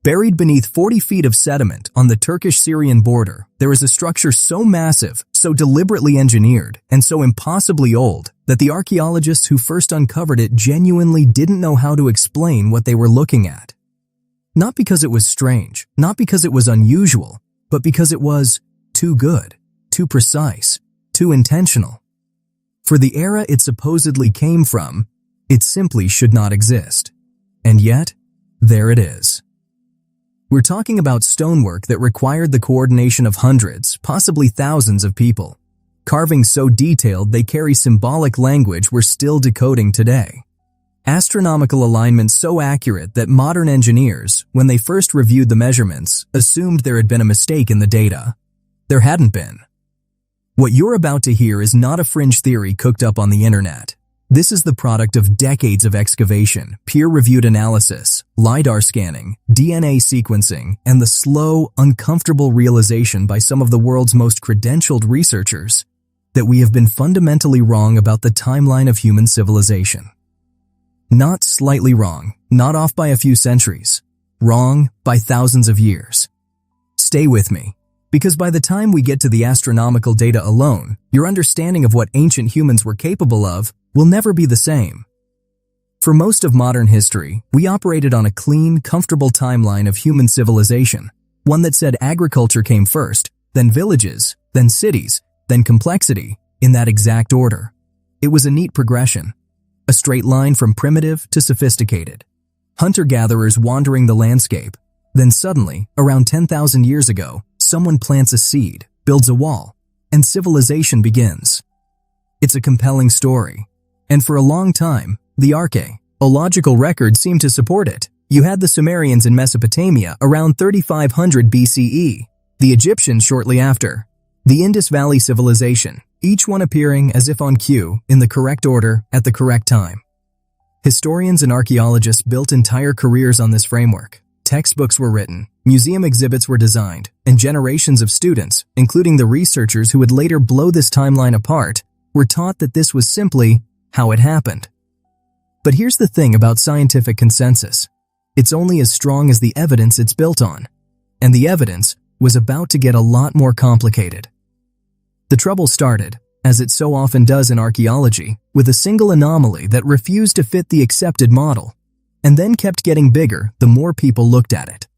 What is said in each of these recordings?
Buried beneath 40 feet of sediment on the Turkish-Syrian border, there is a structure so massive, so deliberately engineered, and so impossibly old that the archaeologists who first uncovered it genuinely didn't know how to explain what they were looking at. Not because it was strange, not because it was unusual, but because it was too good, too precise, too intentional. For the era it supposedly came from, it simply should not exist. And yet, there it is. We're talking about stonework that required the coordination of hundreds, possibly thousands of people. Carvings so detailed they carry symbolic language we're still decoding today. Astronomical alignment so accurate that modern engineers, when they first reviewed the measurements, assumed there had been a mistake in the data. There hadn't been. What you're about to hear is not a fringe theory cooked up on the internet. This is the product of decades of excavation, peer-reviewed analysis, LiDAR scanning, DNA sequencing, and the slow, uncomfortable realization by some of the world's most credentialed researchers that we have been fundamentally wrong about the timeline of human civilization. Not slightly wrong, not off by a few centuries, wrong by thousands of years. Stay with me, because by the time we get to the astronomical data alone, your understanding of what ancient humans were capable of will never be the same. For most of modern history, we operated on a clean, comfortable timeline of human civilization, one that said agriculture came first, then villages, then cities, then complexity, in that exact order. It was a neat progression, a straight line from primitive to sophisticated. Hunter-gatherers wandering the landscape, then suddenly, around 10,000 years ago, someone plants a seed, builds a wall, and civilization begins. It's a compelling story. And for a long time, the archaeological record seemed to support it. You had the Sumerians in Mesopotamia around 3500 BCE, the Egyptians shortly after, the Indus Valley civilization, each one appearing as if on cue, in the correct order, at the correct time. Historians and archaeologists built entire careers on this framework. Textbooks were written, museum exhibits were designed, and generations of students, including the researchers who would later blow this timeline apart, were taught that this was simply how it happened. But here's the thing about scientific consensus. It's only as strong as the evidence it's built on. And the evidence was about to get a lot more complicated. The trouble started, as it so often does in archaeology, with a single anomaly that refused to fit the accepted model, and then kept getting bigger the more people looked at it.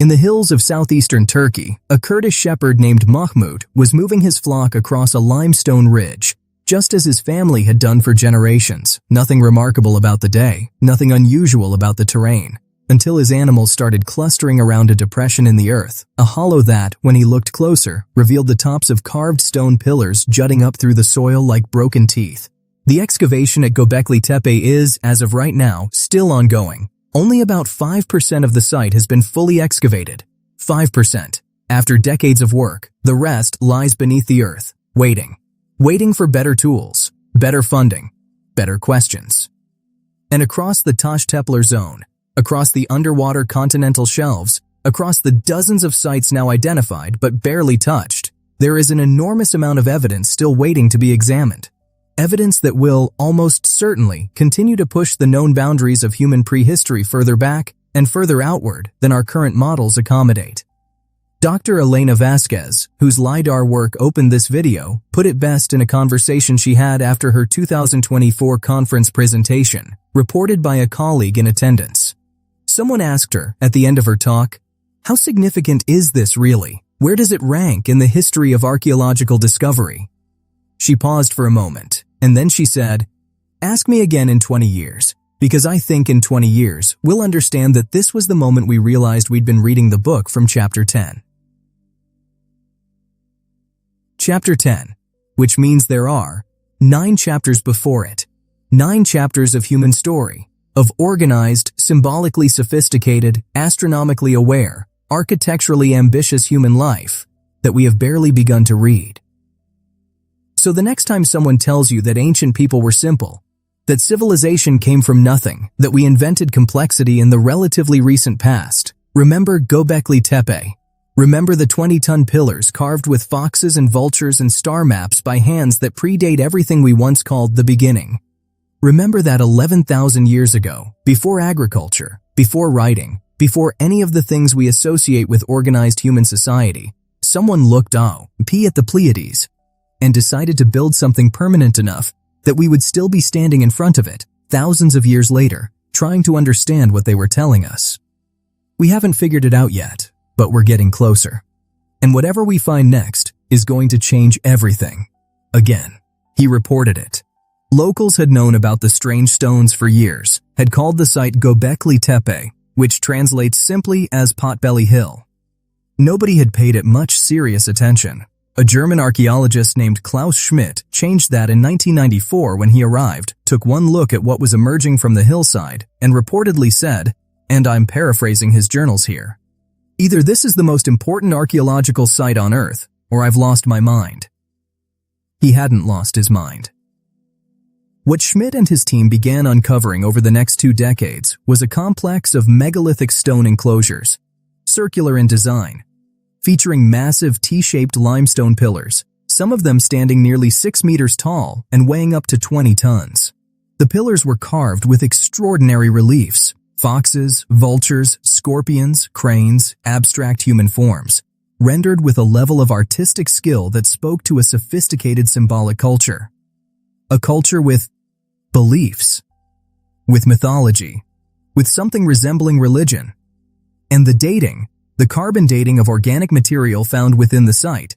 In the hills of southeastern Turkey, a Kurdish shepherd named Mahmud was moving his flock across a limestone ridge, just as his family had done for generations. Nothing remarkable about the day, nothing unusual about the terrain, until his animals started clustering around a depression in the earth, a hollow that, when he looked closer, revealed the tops of carved stone pillars jutting up through the soil like broken teeth. The excavation at Göbekli Tepe is, as of right now, still ongoing. Only about 5% of the site has been fully excavated. 5%. After decades of work, the rest lies beneath the earth, waiting for better tools, better funding, better questions. And across the Taş Tepeler zone, across the underwater continental shelves, across the dozens of sites now identified but barely touched, there is an enormous amount of evidence still waiting to be examined. Evidence that will, almost certainly, continue to push the known boundaries of human prehistory further back and further outward than our current models accommodate. Dr. Elena Vasquez, whose LiDAR work opened this video, put it best in a conversation she had after her 2024 conference presentation, reported by a colleague in attendance. Someone asked her, at the end of her talk, "How significant is this really? Where does it rank in the history of archaeological discovery?" She paused for a moment, and then she said, "Ask me again in 20 years, because I think in 20 years we'll understand that this was the moment we realized we'd been reading the book from Chapter 10. Chapter 10, which means there are 9 chapters before it. 9 chapters of human story, of organized, symbolically sophisticated, astronomically aware, architecturally ambitious human life that we have barely begun to read. So the next time someone tells you that ancient people were simple, that civilization came from nothing, that we invented complexity in the relatively recent past, remember Göbekli Tepe. Remember the 20-ton pillars carved with foxes and vultures and star maps by hands that predate everything we once called the beginning. Remember that 11,000 years ago, before agriculture, before writing, Before any of the things we associate with organized human society, someone looked at the Pleiades and decided to build something permanent enough that we would still be standing in front of it thousands of years later, trying to understand what they were telling us. We haven't figured it out yet, but we're getting closer. And whatever we find next is going to change everything. Again, he reported it. Locals had known about the strange stones for years, had called the site Göbekli Tepe, which translates simply as Potbelly Hill. Nobody had paid it much serious attention. A German archaeologist named Klaus Schmidt changed that in 1994 when he arrived, took one look at what was emerging from the hillside, and reportedly said, and I'm paraphrasing his journals here, "Either this is the most important archaeological site on Earth, or I've lost my mind." He hadn't lost his mind. What Schmidt and his team began uncovering over the next 2 decades was a complex of megalithic stone enclosures, circular in design, featuring massive T-shaped limestone pillars, some of them standing nearly 6 meters tall and weighing up to 20 tons. The pillars were carved with extraordinary reliefs: foxes, vultures, scorpions, cranes, abstract human forms, rendered with a level of artistic skill that spoke to a sophisticated symbolic culture. A culture with beliefs, with mythology, with something resembling religion. And the carbon dating of organic material found within the site,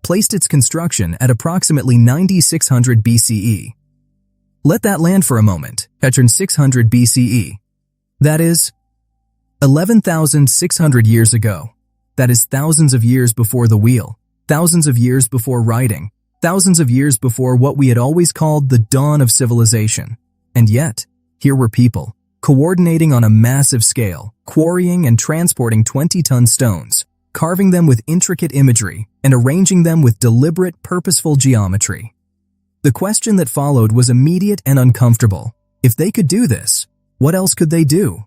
placed its construction at approximately 9600 BCE. Let that land for a moment, 600 BCE. That is 11,600 years ago. That is thousands of years before the wheel, thousands of years before writing, thousands of years before what we had always called the dawn of civilization. And yet, here were people, coordinating on a massive scale, quarrying and transporting 20-ton stones, carving them with intricate imagery, and arranging them with deliberate, purposeful geometry. The question that followed was immediate and uncomfortable. If they could do this, what else could they do?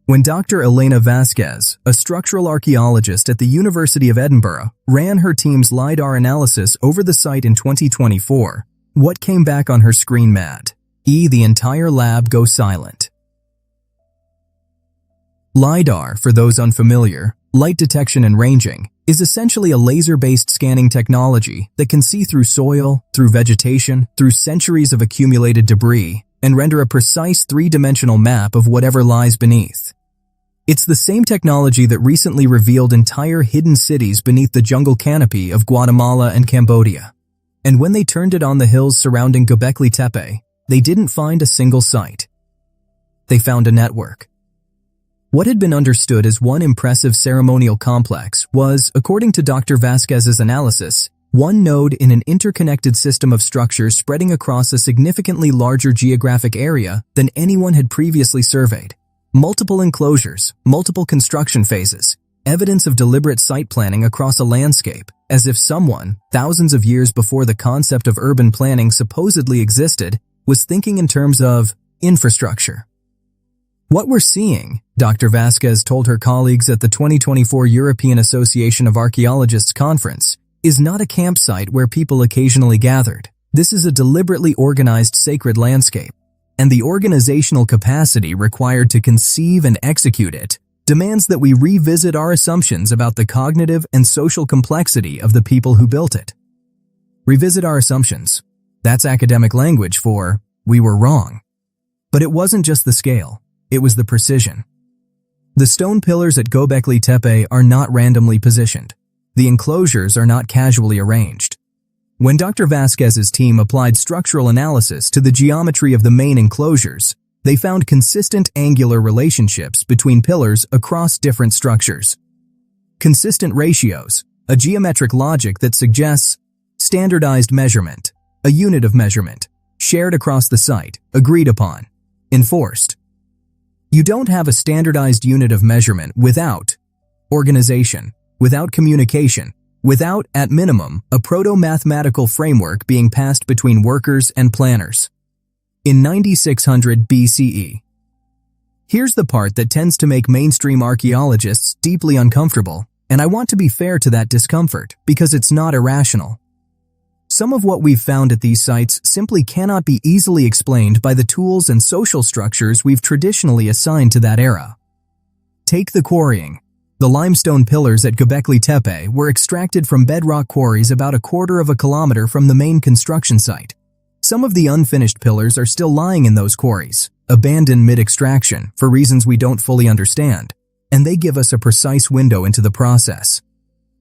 When Dr. Elena Vasquez, a structural archaeologist at the University of Edinburgh, ran her team's LiDAR analysis over the site in 2024, what came back on her screen? The entire lab go silent. LiDAR, for those unfamiliar, light detection and ranging, is essentially a laser-based scanning technology that can see through soil, through vegetation, through centuries of accumulated debris, and render a precise 3-dimensional map of whatever lies beneath. It's the same technology that recently revealed entire hidden cities beneath the jungle canopy of Guatemala and Cambodia. And when they turned it on the hills surrounding Göbekli Tepe, they didn't find a single site. They found a network. What had been understood as one impressive ceremonial complex was, according to Dr. Vasquez's analysis, one node in an interconnected system of structures spreading across a significantly larger geographic area than anyone had previously surveyed. Multiple enclosures, multiple construction phases, evidence of deliberate site planning across a landscape, as if someone, thousands of years before the concept of urban planning supposedly existed, was thinking in terms of infrastructure. What we're seeing, Dr. Vasquez told her colleagues at the 2024 European Association of Archaeologists conference, is not a campsite where people occasionally gathered. This is a deliberately organized sacred landscape, and the organizational capacity required to conceive and execute it demands that we revisit our assumptions about the cognitive and social complexity of the people who built it. Revisit our assumptions. That's academic language for, we were wrong. But it wasn't just the scale, it was the precision. The stone pillars at Göbekli Tepe are not randomly positioned. The enclosures are not casually arranged. When Dr. Vasquez's team applied structural analysis to the geometry of the main enclosures, they found consistent angular relationships between pillars across different structures. Consistent ratios, a geometric logic that suggests standardized measurement, a unit of measurement, shared across the site, agreed upon, enforced. You don't have a standardized unit of measurement without organization, without communication, without, at minimum, a proto-mathematical framework being passed between workers and planners. In 9600 BCE. Here's the part that tends to make mainstream archaeologists deeply uncomfortable, and I want to be fair to that discomfort because it's not irrational. Some of what we've found at these sites simply cannot be easily explained by the tools and social structures we've traditionally assigned to that era. Take the quarrying. The limestone pillars at Göbekli Tepe were extracted from bedrock quarries about a quarter of a kilometer from the main construction site. Some of the unfinished pillars are still lying in those quarries, abandoned mid-extraction for reasons we don't fully understand, and they give us a precise window into the process.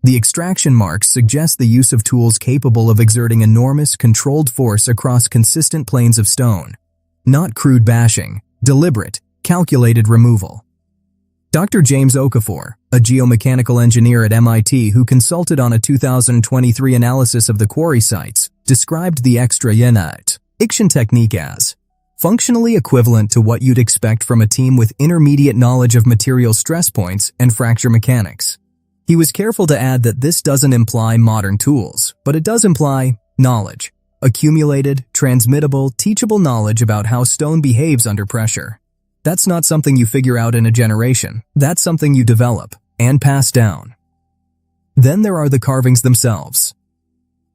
The extraction marks suggest the use of tools capable of exerting enormous, controlled force across consistent planes of stone. Not crude bashing, deliberate, calculated removal. Dr. James Okafor, a geomechanical engineer at MIT who consulted on a 2023 analysis of the quarry sites, described the extraction technique as functionally equivalent to what you'd expect from a team with intermediate knowledge of material stress points and fracture mechanics. He was careful to add that this doesn't imply modern tools, but it does imply knowledge. Accumulated, transmittable, teachable knowledge about how stone behaves under pressure. That's not something you figure out in a generation. That's something you develop and pass down. Then there are the carvings themselves.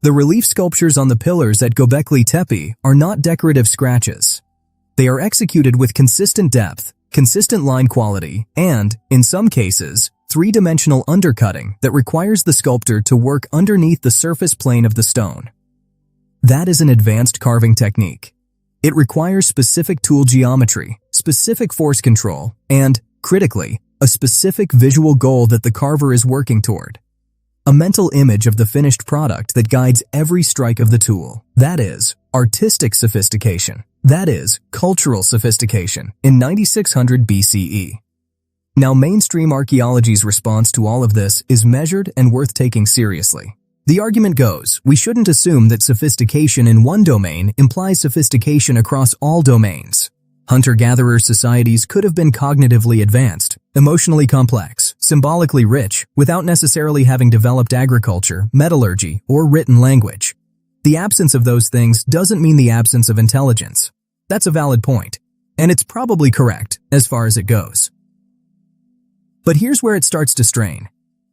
The relief sculptures on the pillars at Göbekli Tepe are not decorative scratches. They are executed with consistent depth, consistent line quality, and, in some cases, three-dimensional undercutting that requires the sculptor to work underneath the surface plane of the stone. That is an advanced carving technique. It requires specific tool geometry, specific force control, and, critically, a specific visual goal that the carver is working toward. A mental image of the finished product that guides every strike of the tool. That is, artistic sophistication. That is, cultural sophistication in 9600 BCE. Now, mainstream archaeology's response to all of this is measured and worth taking seriously. The argument goes, we shouldn't assume that sophistication in one domain implies sophistication across all domains. Hunter-gatherer societies could have been cognitively advanced, emotionally complex, symbolically rich, without necessarily having developed agriculture, metallurgy, or written language. The absence of those things doesn't mean the absence of intelligence. That's a valid point, and it's probably correct as far as it goes. But here's where it starts to strain.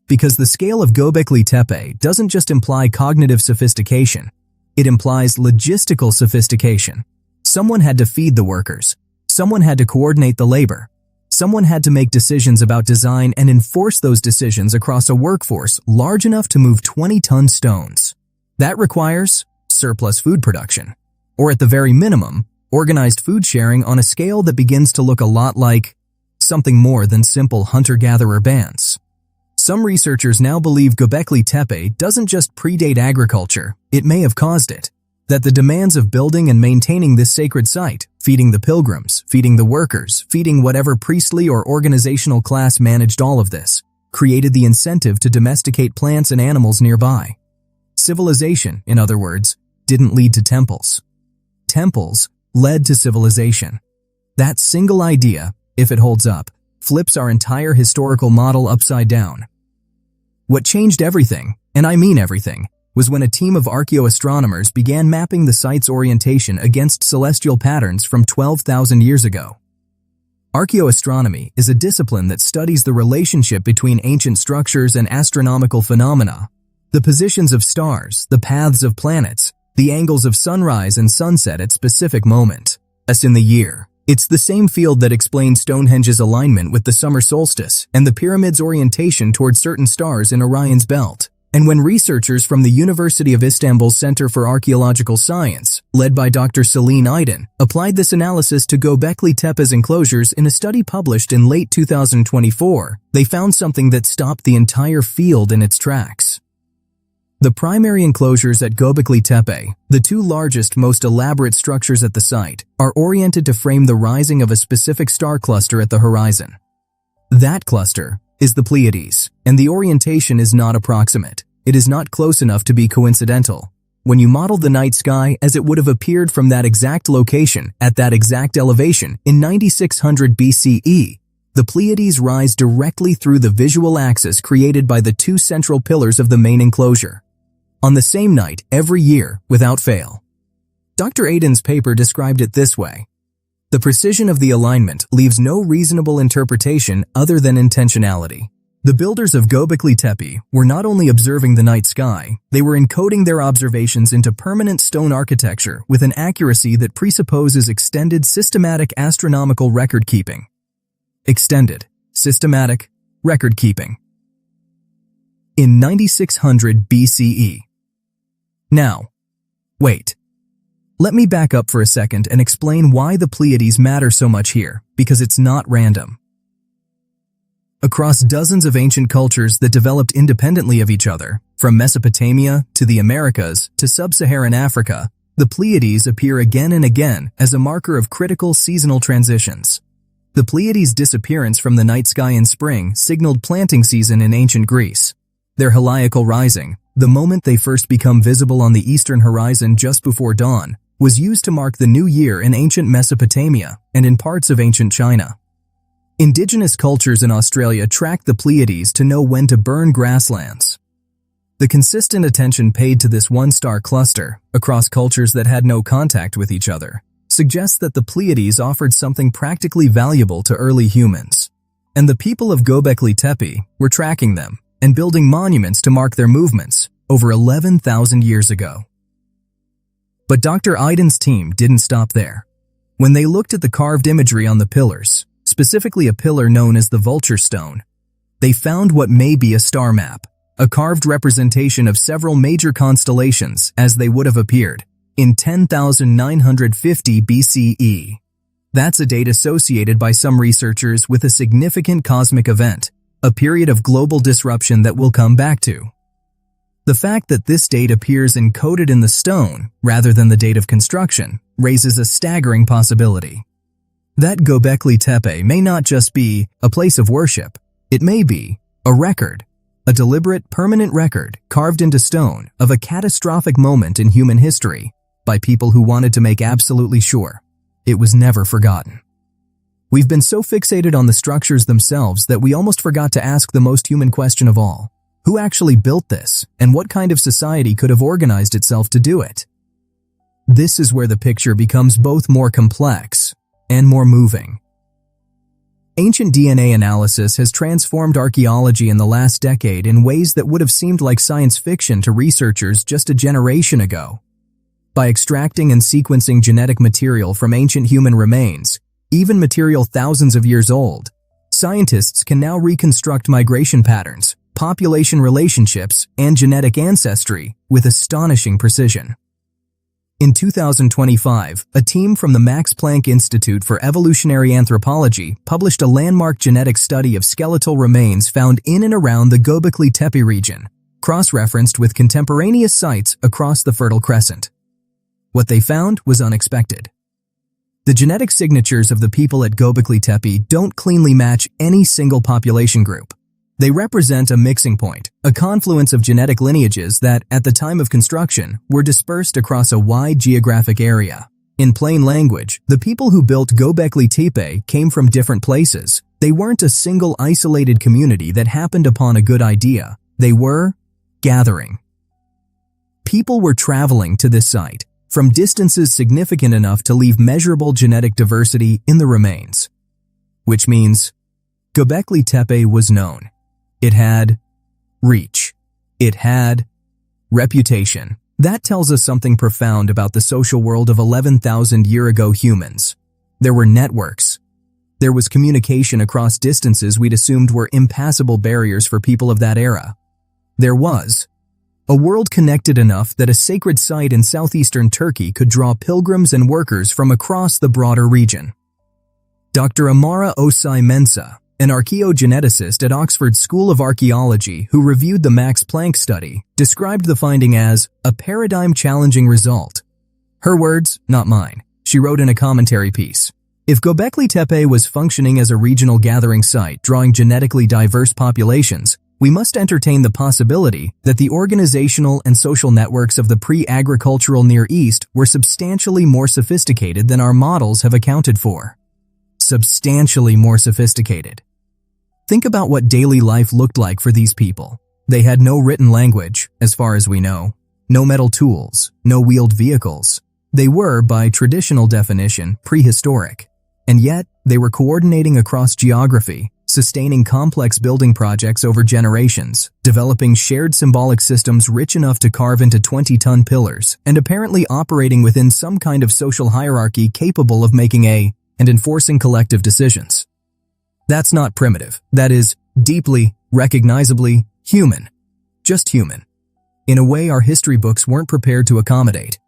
Because the scale of Göbekli Tepe doesn't just imply cognitive sophistication, it implies logistical sophistication. Someone had to feed the workers. Someone had to coordinate the labor. Someone had to make decisions about design and enforce those decisions across a workforce large enough to move 20-ton stones. That requires surplus food production, or at the very minimum, organized food sharing on a scale that begins to look a lot like something more than simple hunter-gatherer bands. Some researchers now believe Göbekli Tepe doesn't just predate agriculture, it may have caused it. That the demands of building and maintaining this sacred site, feeding the pilgrims, feeding the workers, feeding whatever priestly or organizational class managed all of this, created the incentive to domesticate plants and animals nearby. Civilization, in other words, didn't lead to temples. Temples led to civilization. That single idea, if it holds up, flips our entire historical model upside down. What changed everything, and I mean everything, was when a team of archaeoastronomers began mapping the site's orientation against celestial patterns from 12,000 years ago. Archaeoastronomy is a discipline that studies the relationship between ancient structures and astronomical phenomena, the positions of stars, the paths of planets, the angles of sunrise and sunset at specific moments, as in the year. It's the same field that explains Stonehenge's alignment with the summer solstice and the pyramid's orientation toward certain stars in Orion's belt. And when researchers from the University of Istanbul's Center for Archaeological Science, led by Dr. Selin Aydin, applied this analysis to Göbekli Tepe's enclosures in a study published in late 2024, they found something that stopped the entire field in its tracks. The primary enclosures at Göbekli Tepe, the two largest, most elaborate structures at the site, are oriented to frame the rising of a specific star cluster at the horizon. That cluster is the Pleiades, and the orientation is not approximate. It is not close enough to be coincidental. When you model the night sky as it would have appeared from that exact location at that exact elevation in 9600 BCE, the Pleiades rise directly through the visual axis created by the two central pillars of the main enclosure. On the same night, every year, without fail. Dr. Aydin's paper described it this way. The precision of the alignment leaves no reasonable interpretation other than intentionality. The builders of Göbekli Tepe were not only observing the night sky, they were encoding their observations into permanent stone architecture with an accuracy that presupposes extended systematic astronomical record-keeping. Extended Systematic record-keeping. In 9600 BCE. Now, wait. Let me back up for a second and explain why the Pleiades matter so much here, because it's not random. Across dozens of ancient cultures that developed independently of each other, from Mesopotamia to the Americas to sub-Saharan Africa, the Pleiades appear again and again as a marker of critical seasonal transitions. The Pleiades' disappearance from the night sky in spring signaled planting season in ancient Greece. Their heliacal rising, the moment they first become visible on the eastern horizon just before dawn, was used to mark the new year in ancient Mesopotamia and in parts of ancient China. Indigenous cultures in Australia tracked the Pleiades to know when to burn grasslands. The consistent attention paid to this one-star cluster, across cultures that had no contact with each other, suggests that the Pleiades offered something practically valuable to early humans. And the people of Göbekli Tepe were tracking them and building monuments to mark their movements over 11,000 years ago. But Dr. Iden's team didn't stop there. When they looked at the carved imagery on the pillars, specifically a pillar known as the Vulture Stone, they found what may be a star map, a carved representation of several major constellations as they would have appeared in 10,950 BCE. That's a date associated by some researchers with a significant cosmic event, a period of global disruption that we'll come back to. The fact that this date appears encoded in the stone rather than the date of construction raises a staggering possibility. That Göbekli Tepe may not just be a place of worship, it may be a record, a deliberate, permanent record carved into stone of a catastrophic moment in human history by people who wanted to make absolutely sure it was never forgotten. We've been so fixated on the structures themselves that we almost forgot to ask the most human question of all. Who actually built this, and what kind of society could have organized itself to do it? This is where the picture becomes both more complex and more moving. Ancient DNA analysis has transformed archaeology in the last decade in ways that would have seemed like science fiction to researchers just a generation ago. By extracting and sequencing genetic material from ancient human remains, even material thousands of years old, scientists can now reconstruct migration patterns, population relationships, and genetic ancestry with astonishing precision. In 2025, a team from the Max Planck Institute for Evolutionary Anthropology published a landmark genetic study of skeletal remains found in and around the Göbekli Tepe region, cross-referenced with contemporaneous sites across the Fertile Crescent. What they found was unexpected. The genetic signatures of the people at Göbekli Tepe don't cleanly match any single population group. They represent a mixing point, a confluence of genetic lineages that, at the time of construction, were dispersed across a wide geographic area. In plain language, the people who built Göbekli Tepe came from different places. They weren't a single isolated community that happened upon a good idea. They were gathering. People were traveling to this site from distances significant enough to leave measurable genetic diversity in the remains. Which means Göbekli Tepe was known. It had reach. It had reputation. That tells us something profound about the social world of 11,000-year-ago humans. There were networks. There was communication across distances we'd assumed were impassable barriers for people of that era. There was a world connected enough that a sacred site in southeastern Turkey could draw pilgrims and workers from across the broader region. Dr. Amara Osai Mensah, an archaeogeneticist at Oxford School of Archaeology who reviewed the Max Planck study, described the finding as a paradigm-challenging result. Her words, not mine. She wrote in a commentary piece, "If Göbekli Tepe was functioning as a regional gathering site drawing genetically diverse populations, we must entertain the possibility that the organizational and social networks of the pre-agricultural Near East were substantially more sophisticated than our models have accounted for." Substantially more sophisticated. Think about what daily life looked like for these people. They had no written language, as far as we know, no metal tools, no wheeled vehicles. They were, by traditional definition, prehistoric. And yet, they were coordinating across geography, sustaining complex building projects over generations, developing shared symbolic systems rich enough to carve into 20-ton pillars, and apparently operating within some kind of social hierarchy capable of making and enforcing collective decisions. That's not primitive. That is deeply, recognizably human. Just human. In a way our history books weren't prepared to accommodate.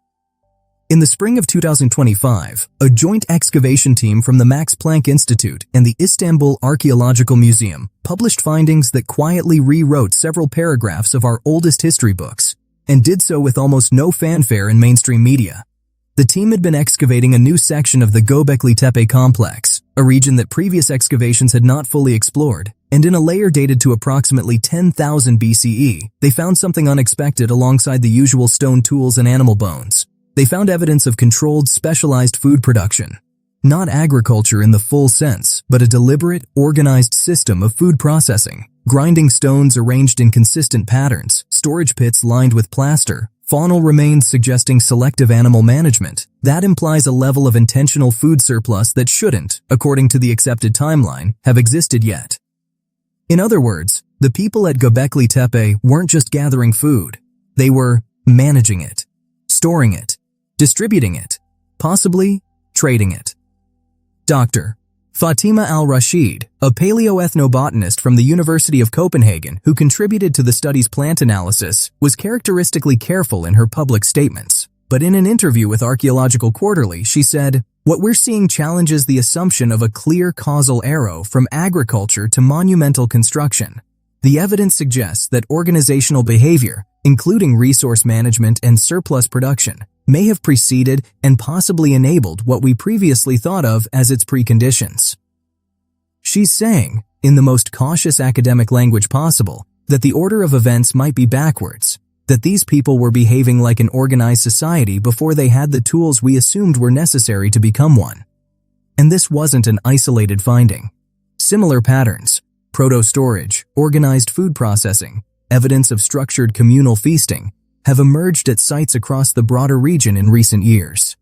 In the spring of 2025, a joint excavation team from the Max Planck Institute and the Istanbul Archaeological Museum published findings that quietly rewrote several paragraphs of our oldest history books, and did so with almost no fanfare in mainstream media. The team had been excavating a new section of the Göbekli Tepe complex, a region that previous excavations had not fully explored, and in a layer dated to approximately 10,000 BCE, they found something unexpected alongside the usual stone tools and animal bones. They found evidence of controlled, specialized food production. Not agriculture in the full sense, but a deliberate, organized system of food processing. Grinding stones arranged in consistent patterns, storage pits lined with plaster, faunal remains suggesting selective animal management. That implies a level of intentional food surplus that shouldn't, according to the accepted timeline, have existed yet. In other words, the people at Göbekli Tepe weren't just gathering food. They were managing it, storing it, distributing it, possibly trading it. Dr. Fatima Al-Rashid, a paleoethnobotanist from the University of Copenhagen who contributed to the study's plant analysis, was characteristically careful in her public statements. But in an interview with Archaeological Quarterly, she said, "What we're seeing challenges the assumption of a clear causal arrow from agriculture to monumental construction. The evidence suggests that organizational behavior, including resource management and surplus production, may have preceded and possibly enabled what we previously thought of as its preconditions." She's saying, in the most cautious academic language possible, that the order of events might be backwards, that these people were behaving like an organized society before they had the tools we assumed were necessary to become one. And this wasn't an isolated finding. Similar patterns, proto-storage, organized food processing, evidence of structured communal feasting, have emerged at sites across the broader region in recent years.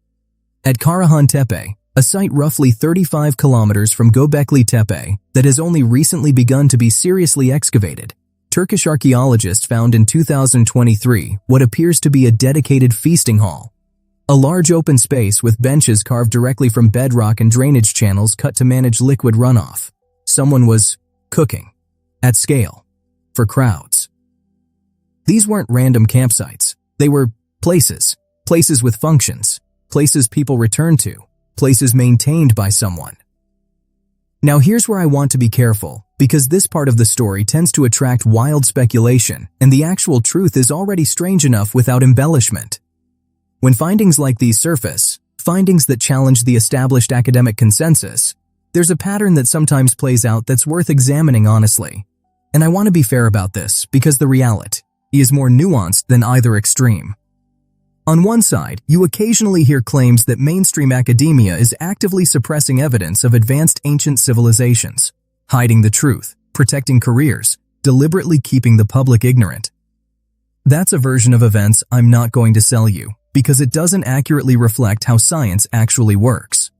At Karahan Tepe, a site roughly 35 kilometers from Göbekli Tepe that has only recently begun to be seriously excavated, Turkish archaeologists found in 2023 what appears to be a dedicated feasting hall. A large open space with benches carved directly from bedrock and drainage channels cut to manage liquid runoff. Someone was cooking, at scale, for crowds. These weren't random campsites. They were places with functions, places people return to, places maintained by someone. Now here's where I want to be careful, because this part of the story tends to attract wild speculation, and the actual truth is already strange enough without embellishment. When findings like these surface, findings that challenge the established academic consensus, there's a pattern that sometimes plays out that's worth examining honestly. And I want to be fair about this, because the reality is more nuanced than either extreme. On one side, you occasionally hear claims that mainstream academia is actively suppressing evidence of advanced ancient civilizations, hiding the truth, protecting careers, deliberately keeping the public ignorant. That's a version of events I'm not going to sell you, because it doesn't accurately reflect how science actually works.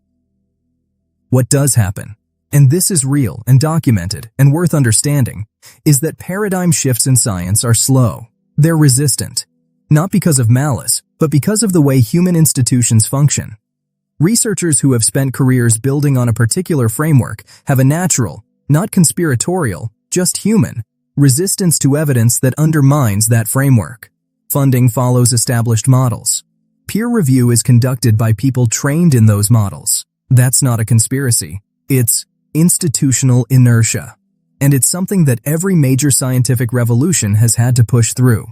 What does happen, and this is real and documented and worth understanding, is that paradigm shifts in science are slow. They're resistant, not because of malice, but because of the way human institutions function. Researchers who have spent careers building on a particular framework have a natural, not conspiratorial, just human, resistance to evidence that undermines that framework. Funding follows established models. Peer review is conducted by people trained in those models. That's not a conspiracy. It's institutional inertia. And it's something that every major scientific revolution has had to push through.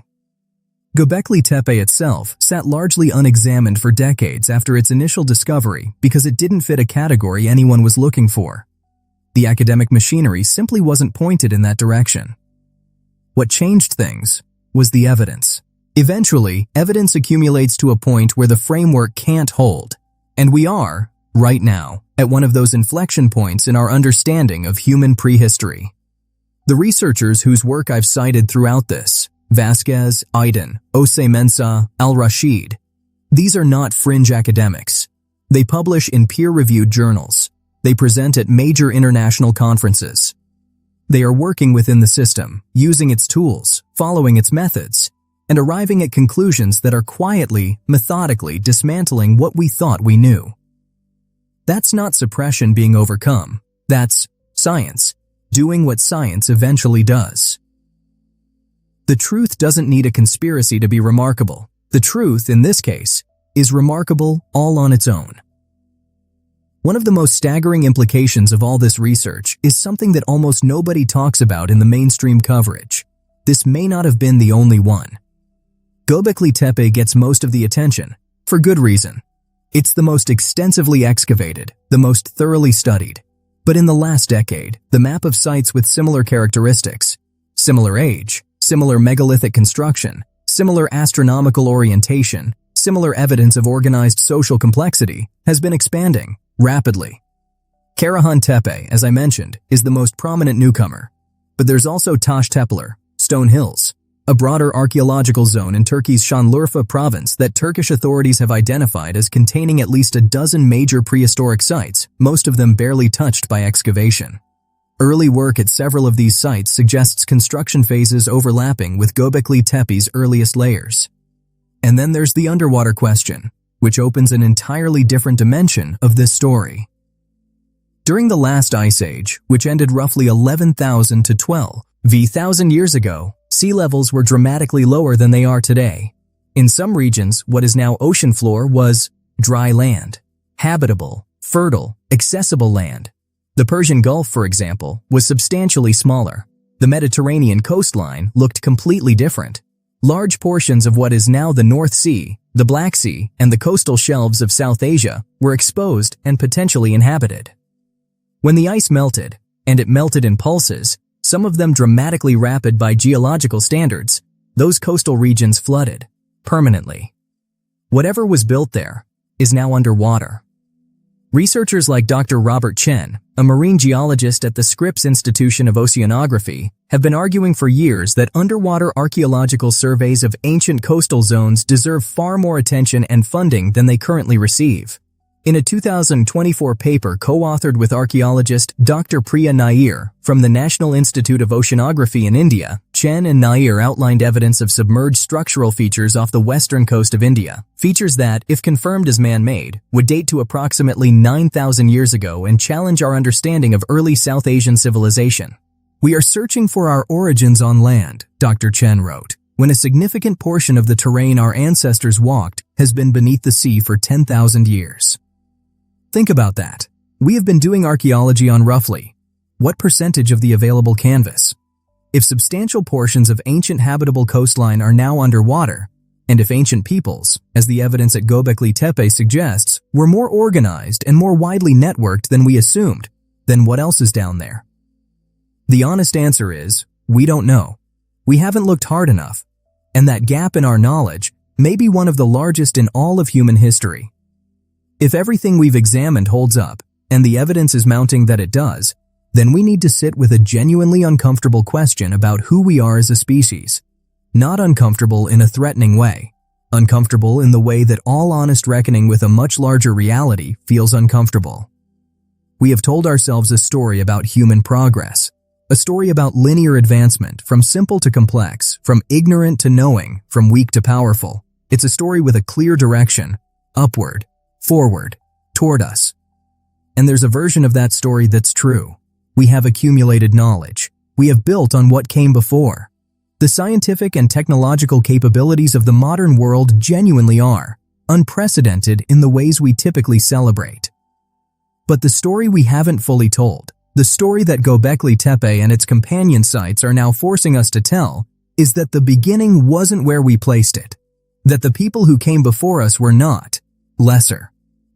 Göbekli Tepe itself sat largely unexamined for decades after its initial discovery because it didn't fit a category anyone was looking for. The academic machinery simply wasn't pointed in that direction. What changed things was the evidence. Eventually, evidence accumulates to a point where the framework can't hold. And we are, right now, at one of those inflection points in our understanding of human prehistory. The researchers whose work I've cited throughout this, Vasquez, Aydin, Osei Mensah, Al-Rashid, these are not fringe academics. They publish in peer-reviewed journals. They present at major international conferences. They are working within the system, using its tools, following its methods, and arriving at conclusions that are quietly, methodically dismantling what we thought we knew. That's not suppression being overcome. That's Science, doing what science eventually does. The truth doesn't need a conspiracy to be remarkable. The truth, in this case, is remarkable all on its own. One of the most staggering implications of all this research is something that almost nobody talks about in the mainstream coverage. This may not have been the only one. Göbekli Tepe gets most of the attention, for good reason. It's the most extensively excavated, the most thoroughly studied. But in the last decade, the map of sites with similar characteristics, similar age, similar megalithic construction, similar astronomical orientation, similar evidence of organized social complexity, has been expanding rapidly. Karahan Tepe, as I mentioned, is the most prominent newcomer. But there's also Taş Tepeler, Stone Hills, a broader archaeological zone in Turkey's Şanlıurfa province that Turkish authorities have identified as containing at least a dozen major prehistoric sites, most of them barely touched by excavation. Early work at several of these sites suggests construction phases overlapping with Göbekli Tepe's earliest layers. And then there's the underwater question, which opens an entirely different dimension of this story. During the last ice age, which ended roughly 11,000 to 12,000 years ago, sea levels were dramatically lower than they are today. In some regions, what is now ocean floor was dry land, habitable, fertile, accessible land. The Persian Gulf, for example, was substantially smaller. The Mediterranean coastline looked completely different. Large portions of what is now the North Sea, the Black Sea, and the coastal shelves of South Asia were exposed and potentially inhabited. When the ice melted, and it melted in pulses, some of them dramatically rapid by geological standards, those coastal regions flooded, permanently. Whatever was built there is now underwater. Researchers like Dr. Robert Chen, a marine geologist at the Scripps Institution of Oceanography, have been arguing for years that underwater archaeological surveys of ancient coastal zones deserve far more attention and funding than they currently receive. In a 2024 paper co-authored with archaeologist Dr. Priya Nair from the National Institute of Oceanography in India, Chen and Nair outlined evidence of submerged structural features off the western coast of India, features that, if confirmed as man-made, would date to approximately 9,000 years ago and challenge our understanding of early South Asian civilization. "We are searching for our origins on land," Dr. Chen wrote, "when a significant portion of the terrain our ancestors walked has been beneath the sea for 10,000 years. Think about that. We have been doing archaeology on roughly what percentage of the available canvas? If substantial portions of ancient habitable coastline are now underwater, and if ancient peoples, as the evidence at Göbekli Tepe suggests, were more organized and more widely networked than we assumed, then what else is down there? The honest answer is, we don't know. We haven't looked hard enough, and that gap in our knowledge may be one of the largest in all of human history. If everything we've examined holds up, and the evidence is mounting that it does, then we need to sit with a genuinely uncomfortable question about who we are as a species. Not uncomfortable in a threatening way. Uncomfortable in the way that all honest reckoning with a much larger reality feels uncomfortable. We have told ourselves a story about human progress. A story about linear advancement, from simple to complex, from ignorant to knowing, from weak to powerful. It's a story with a clear direction, upward, forward, toward us. And there's a version of that story that's true. We have accumulated knowledge. We have built on what came before. The scientific and technological capabilities of the modern world genuinely are unprecedented in the ways we typically celebrate. But the story we haven't fully told, the story that Göbekli Tepe and its companion sites are now forcing us to tell, is that the beginning wasn't where we placed it. That the people who came before us were not lesser.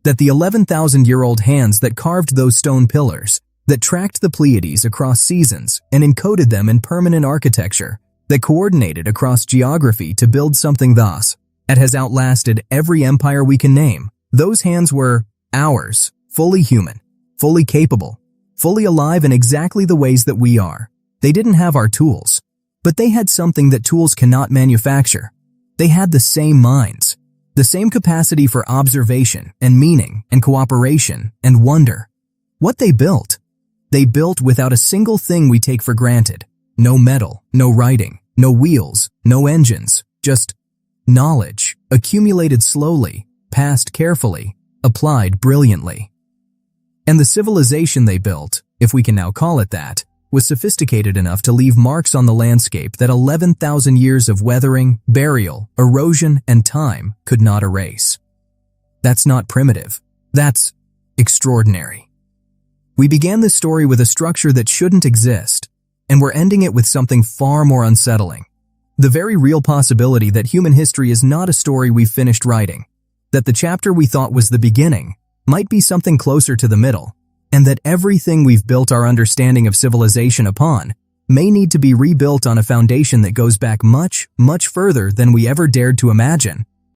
That the 11,000-year-old hands that carved those stone pillars, that tracked the Pleiades across seasons and encoded them in permanent architecture, that coordinated across geography to build something that has outlasted every empire we can name, those hands were ours, fully human, fully capable, fully alive in exactly the ways that we are. They didn't have our tools, but they had something that tools cannot manufacture. They had the same minds. The same capacity for observation and meaning and cooperation and wonder. What they built without a single thing we take for granted. No metal, no writing, no wheels, no engines, just knowledge, accumulated slowly, passed carefully, applied brilliantly. And the civilization they built if we can now call it that, was sophisticated enough to leave marks on the landscape that 11,000 years of weathering, burial, erosion, and time could not erase. That's not primitive. That's extraordinary. We began this story with a structure that shouldn't exist, and we're ending it with something far more unsettling. The very real possibility that human history is not a story we've finished writing, that the chapter we thought was the beginning might be something closer to the middle, and that everything we've built our understanding of civilization upon may need to be rebuilt on a foundation that goes back much, much further than we ever dared to imagine.